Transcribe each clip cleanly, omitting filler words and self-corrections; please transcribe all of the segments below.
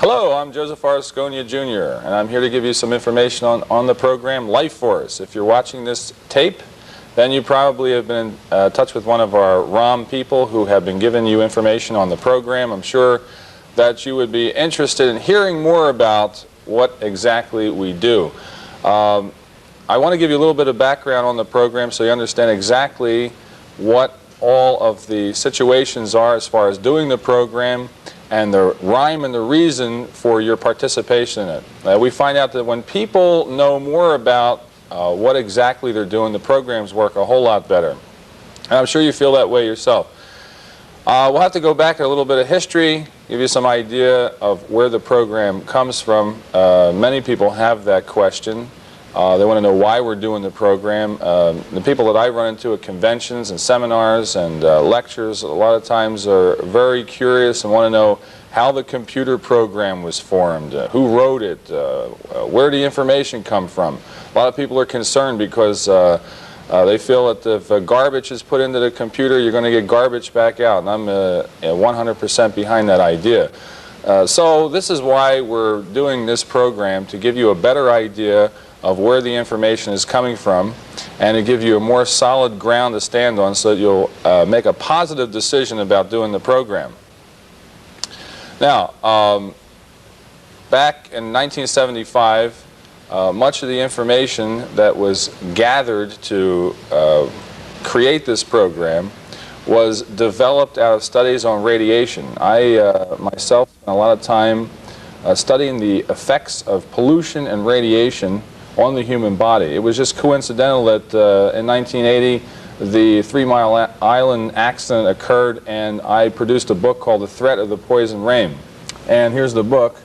Hello, I'm Joseph R. Scogna Jr., and I'm here to give you some information on the program Life Force. If you're watching this tape, then you probably have been in touch with one of our ROM people who have been giving you information on the program. I'm sure that you would be interested in hearing more about what exactly we do. I want to give you a little bit of background on the program so you understand exactly what all of the situations are as far as doing the program and the rhyme and the reason for your participation in it. We find out that when people know more about what exactly they're doing, the programs work a whole lot better. And I'm sure you feel that way yourself. We'll have to go back a little bit of history, give you some idea of where the program comes from. Many people have that question. They want to know why we're doing the program. The people that I run into at conventions and seminars and lectures a lot of times are very curious and want to know how the computer program was formed, who wrote it, where the information come from. A lot of people are concerned because they feel that if garbage is put into the computer, you're going to get garbage back out, and I'm 100% behind that idea. So this is why we're doing this program, to give you a better idea of where the information is coming from and to give you a more solid ground to stand on so that you'll make a positive decision about doing the program. Now, back in 1975, much of the information that was gathered to create this program was developed out of studies on radiation. I myself spent a lot of time studying the effects of pollution and radiation on the human body. It was just coincidental that in 1980 the 3 Mile Island accident occurred, and I produced a book called The Threat of the Poison Rain. And here's the book.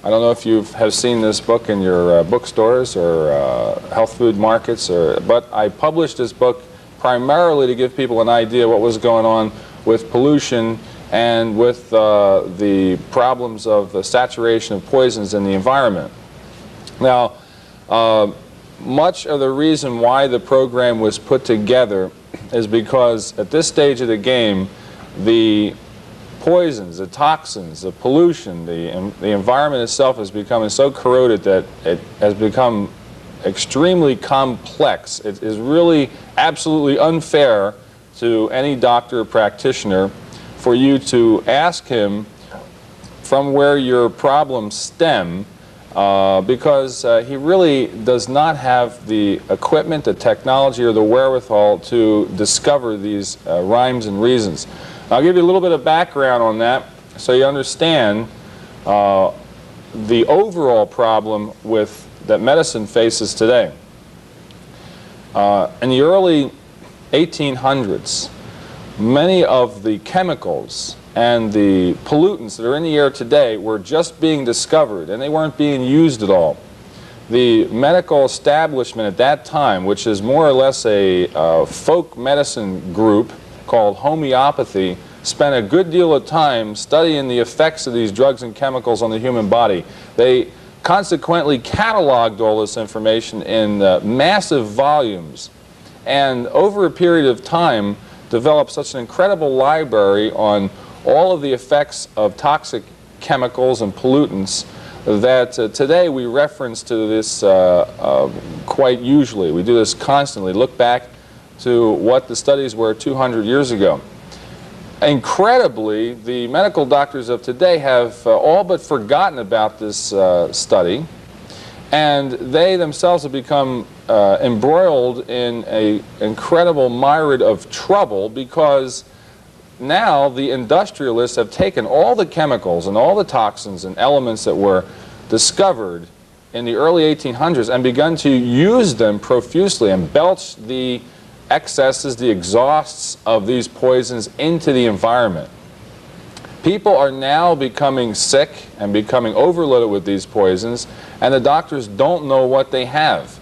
I don't know if you have seen this book in your bookstores or health food markets, but I published this book primarily to give people an idea what was going on with pollution and with the problems of the saturation of poisons in the environment. Now, much of the reason why the program was put together is because at this stage of the game, the poisons, the toxins, the pollution, the environment itself is becoming so corroded that it has become extremely complex. It is really absolutely unfair to any doctor or practitioner for you to ask him from where your problems stem, because he really does not have the equipment, the technology, or the wherewithal to discover these rhymes and reasons. I'll give you a little bit of background on that so you understand the overall problem that medicine faces today. In the early 1800s, many of the chemicals and the pollutants that are in the air today were just being discovered, and they weren't being used at all. The medical establishment at that time, which is more or less a folk medicine group called homeopathy, spent a good deal of time studying the effects of these drugs and chemicals on the human body. They consequently cataloged all this information in massive volumes, and over a period of time developed such an incredible library on all of the effects of toxic chemicals and pollutants that today we reference to this quite usually. We do this constantly. Look back to what the studies were 200 years ago. Incredibly, the medical doctors of today have all but forgotten about this study, and they themselves have become embroiled in an incredible myriad of trouble, because now the industrialists have taken all the chemicals and all the toxins and elements that were discovered in the early 1800s and begun to use them profusely and belch the excesses, the exhausts of these poisons into the environment. People are now becoming sick and becoming overloaded with these poisons, and the doctors don't know what they have.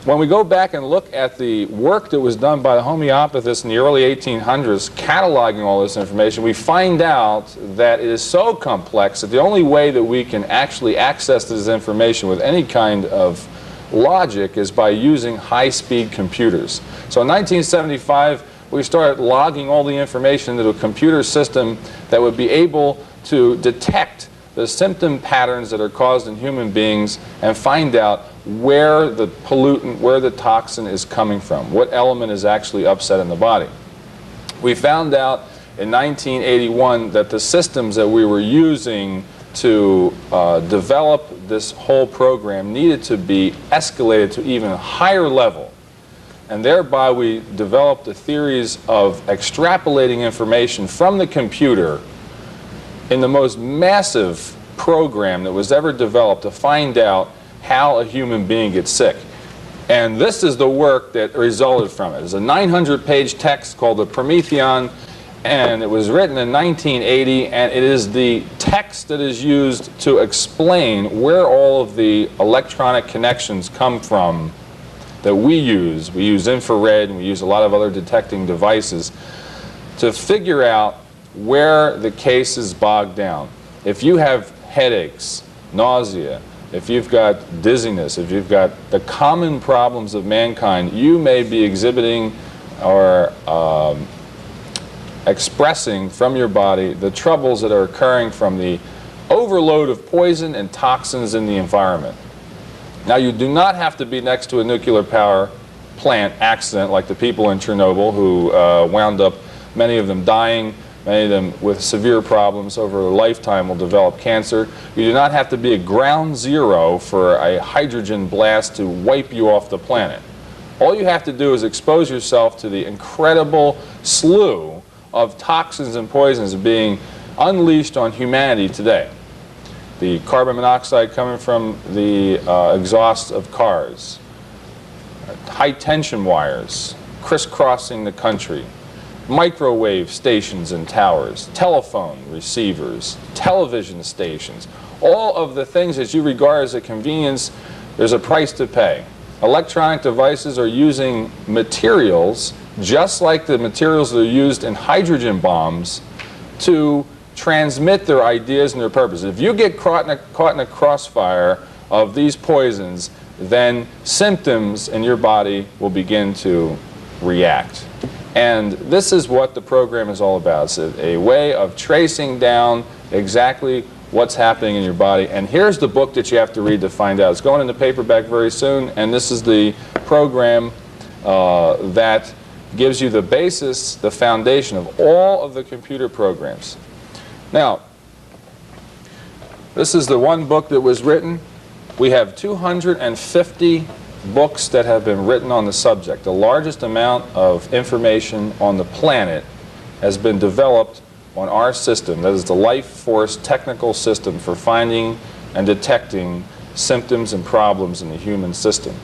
When we go back and look at the work that was done by the homeopathists in the early 1800s, cataloging all this information, we find out that it is so complex that the only way that we can actually access this information with any kind of logic is by using high-speed computers. So in 1975, we started logging all the information into a computer system that would be able to detect the symptom patterns that are caused in human beings and find out where the pollutant, where the toxin is coming from, what element is actually upset in the body. We found out in 1981 that the systems that we were using to develop this whole program needed to be escalated to even higher level. And thereby we developed a theories of extrapolating information from the computer in the most massive program that was ever developed to find out how a human being gets sick. And this is the work that resulted from it. It's a 900-page text called the Prometheon, and it was written in 1980, and it is the text that is used to explain where all of the electronic connections come from that we use. We use infrared, and we use a lot of other detecting devices to figure out where the case is bogged down. If you have headaches, nausea, if you've got dizziness, if you've got the common problems of mankind, you may be exhibiting or expressing from your body the troubles that are occurring from the overload of poison and toxins in the environment. Now, you do not have to be next to a nuclear power plant accident like the people in Chernobyl who wound up, many of them dying, many of them with severe problems over a lifetime will develop cancer. You do not have to be at ground zero for a hydrogen blast to wipe you off the planet. All you have to do is expose yourself to the incredible slew of toxins and poisons being unleashed on humanity today. The carbon monoxide coming from the exhaust of cars, high tension wires crisscrossing the country, microwave stations and towers, telephone receivers, television stations, all of the things that you regard as a convenience, there's a price to pay. Electronic devices are using materials just like the materials that are used in hydrogen bombs to transmit their ideas and their purposes. If you get caught in a crossfire of these poisons, then symptoms in your body will begin to react. And this is what the program is all about. It's a way of tracing down exactly what's happening in your body. And here's the book that you have to read to find out. It's going into paperback very soon, and this is the program that gives you the basis, the foundation of all of the computer programs. Now, this is the one book that was written. We have 250 books that have been written on the subject. The largest amount of information on the planet has been developed on our system. That is the life force technical system for finding and detecting symptoms and problems in the human system.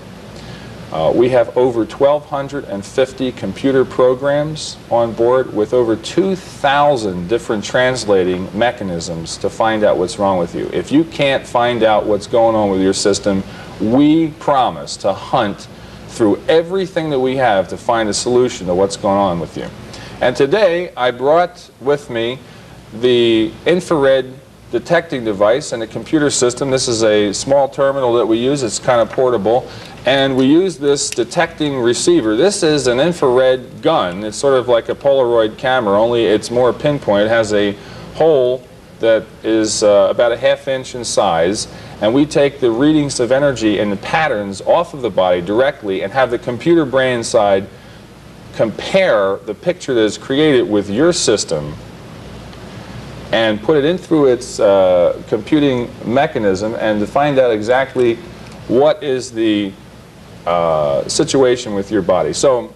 We have over 1,250 computer programs on board with over 2,000 different translating mechanisms to find out what's wrong with you. If you can't find out what's going on with your system, we promise to hunt through everything that we have to find a solution to what's going on with you. And today I brought with me the infrared detecting device and a computer system. This is a small terminal that we use. It's kind of portable. And we use this detecting receiver. This is an infrared gun. It's sort of like a Polaroid camera, only it's more pinpoint. It has a hole that is about a ½ inch in size. And we take the readings of energy and the patterns off of the body directly and have the computer brain inside compare the picture that is created with your system and put it in through its computing mechanism and to find out exactly what is the situation with your body. So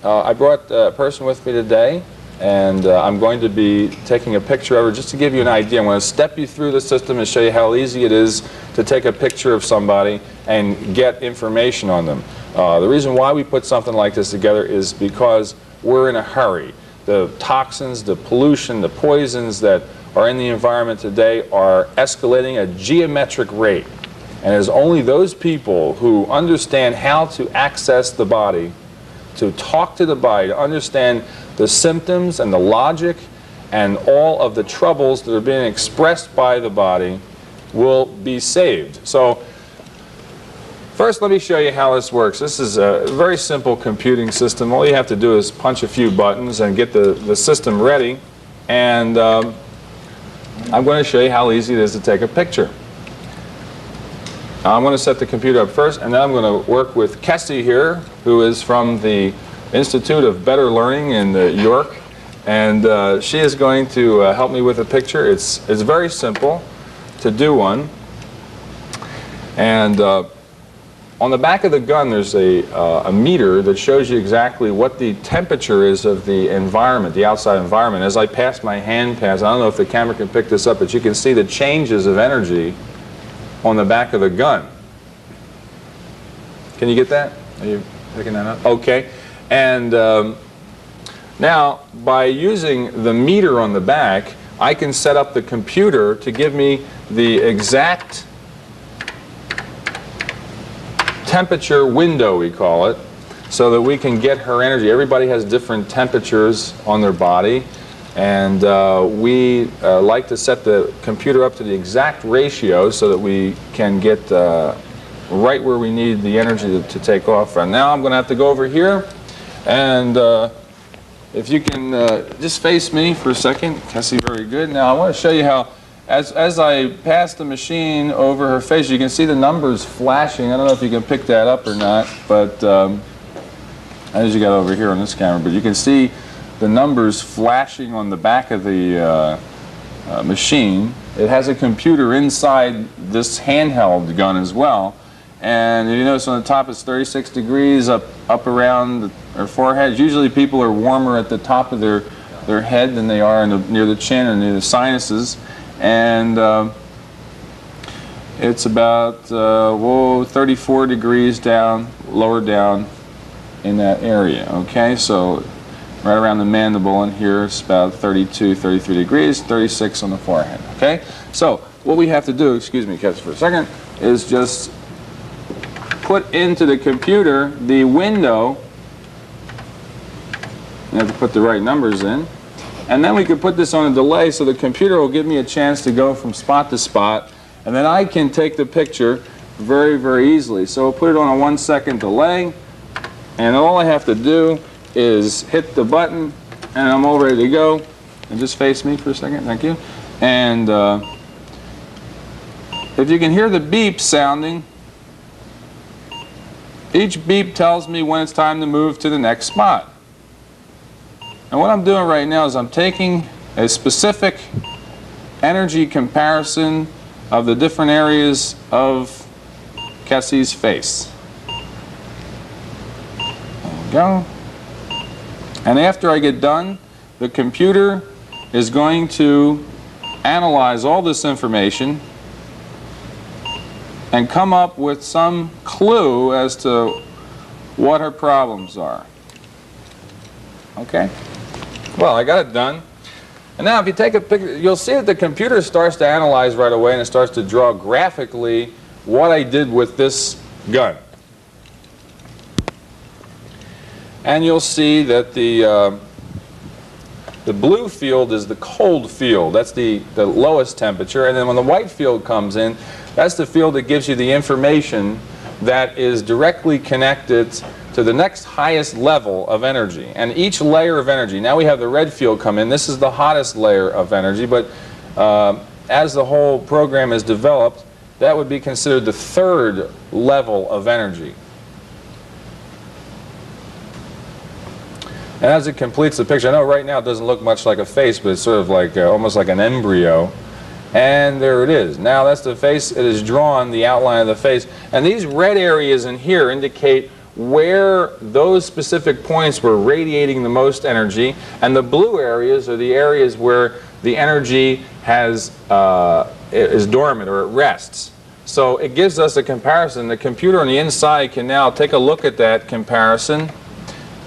I brought a person with me today, and I'm going to be taking a picture of her just to give you an idea. I'm going to step you through the system and show you how easy it is to take a picture of somebody and get information on them. The reason why we put something like this together is because we're in a hurry. The toxins, the pollution, the poisons that are in the environment today are escalating at a geometric rate. And it's only those people who understand how to access the body, to talk to the body, to understand the symptoms and the logic and all of the troubles that are being expressed by the body will be saved. So first, let me show you how this works. This is a very simple computing system. All you have to do is punch a few buttons and get the system ready. And I'm going to show you how easy it is to take a picture. I'm going to set the computer up first, and then I'm going to work with Kessie here, who is from the Institute of Better Learning in York, and she is going to help me with a picture. It's very simple to do one, and on the back of the gun there's a meter that shows you exactly what the temperature is of the environment, the outside environment. As I pass my hand past, I don't know if the camera can pick this up, but you can see the changes of energy on the back of the gun. Can you get that? Are you picking that up? Okay. And now, by using the meter on the back, I can set up the computer to give me the exact temperature window, we call it, so that we can get her energy. Everybody has different temperatures on their body, and we like to set the computer up to the exact ratio so that we can get right where we need the energy to take off. And now I'm going to have to go over here, and if you can just face me for a second. Kessie, very good. Now I want to show you how, as I pass the machine over her face, you can see the numbers flashing. I don't know if you can pick that up or not, but as you got over here on this camera, but you can see the numbers flashing on the back of the machine. It has a computer inside this handheld gun as well, and you notice on the top it's 36 degrees up around her forehead. Usually people are warmer at the top of their head than they are near the chin and near the sinuses, and it's about 34 degrees down, lower down in that area. Okay, so right around the mandible in here, it's about 32, 33 degrees, 36 on the forehead. Okay, so what we have to do, excuse me, Kessie, for a second, is just put into the computer the window. You have to put the right numbers in, and then we can put this on a delay so the computer will give me a chance to go from spot to spot, and then I can take the picture very, very easily. So we'll put it on a 1-second delay, and all I have to do is hit the button, and I'm all ready to go. And just face me for a second, thank you. And if you can hear the beep sounding, each beep tells me when it's time to move to the next spot. And what I'm doing right now is I'm taking a specific energy comparison of the different areas of Kessie's face. There we go. And after I get done, the computer is going to analyze all this information and come up with some clue as to what her problems are. Okay? Well, I got it done. And now if you take a picture, you'll see that the computer starts to analyze right away, and it starts to draw graphically what I did with this gun. And you'll see that the blue field is the cold field. That's the lowest temperature. And then when the white field comes in, that's the field that gives you the information that is directly connected to the next highest level of energy. And each layer of energy, now we have the red field come in. This is the hottest layer of energy, but as the whole program is developed, that would be considered the third level of energy. And as it completes the picture, I know right now it doesn't look much like a face, but it's sort of like almost like an embryo. And there it is. Now that's the face. It is drawn, the outline of the face. And these red areas in here indicate where those specific points were radiating the most energy. And the blue areas are the areas where the energy is dormant or it rests. So it gives us a comparison. The computer on the inside can now take a look at that comparison,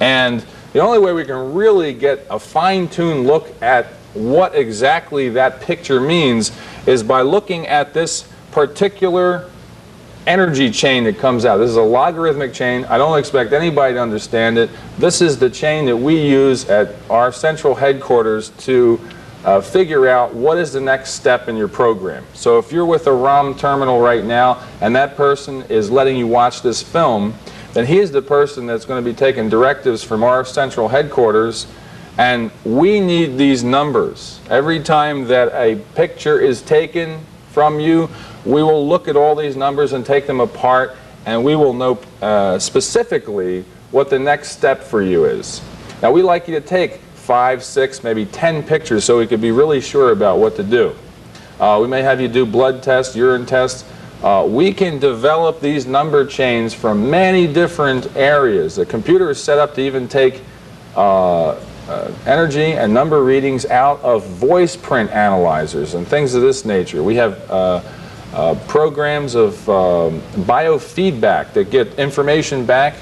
and the only way we can really get a fine-tuned look at what exactly that picture means is by looking at this particular energy chain that comes out. This is a logarithmic chain. I don't expect anybody to understand it. This is the chain that we use at our central headquarters to figure out what is the next step in your program. So if you're with a ROM terminal right now and that person is letting you watch this film, then he is the person that's going to be taking directives from our central headquarters And we need these numbers. Every time that a picture is taken from you, we will look at all these numbers and take them apart, and we will know specifically what the next step for you is. Now, we like you to take 5, 6, maybe 10 pictures so we could be really sure about what to do. We may have you do blood tests, urine tests. We can develop these number chains from many different areas. The computer is set up to even take energy and number readings out of voice print analyzers and things of this nature. We have programs of biofeedback that get information back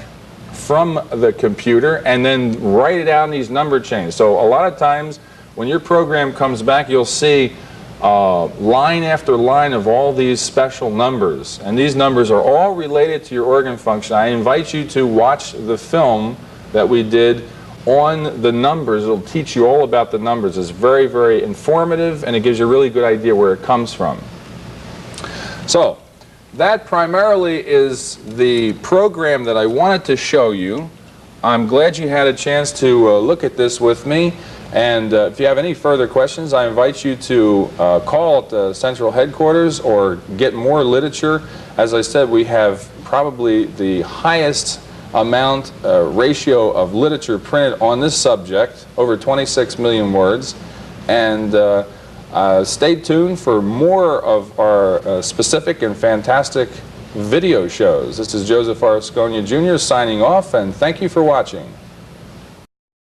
from the computer and then write it out in these number chains. So a lot of times when your program comes back, you'll see line after line of all these special numbers, and these numbers are all related to your organ function. I invite you to watch the film that we did on the numbers. It'll teach you all about the numbers. It's very, very informative, and it gives you a really good idea where it comes from. So that primarily is the program that I wanted to show you. I'm glad you had a chance to look at this with me. And if you have any further questions, I invite you to call at the central headquarters or get more literature. As I said, we have probably the highest amount ratio of literature printed on this subject, over 26 million words. And stay tuned for more of our specific and fantastic video shows. This is Joseph R. Scogna Jr. signing off, and thank you for watching.